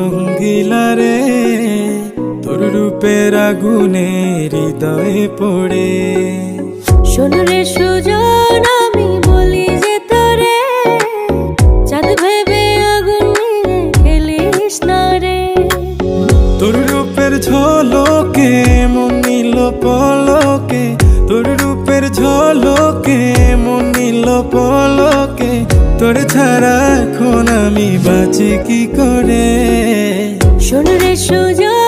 রঙ্গিলা রে, তোর রূপের আগুনে হৃদয়ে পড়ে। শোন রে সুজন, আমি বলি যে তোরে, চাঁদ ভেবে আগুন নিয়ে খেলিস না রে। তোর রূপের ঝলকে মন নিল পলকে, তোর রূপের ঝলকে মন নিল পলকে, তোর ছাড়া এখন আমি বাঁচি কি করে। শোন রে সুজন,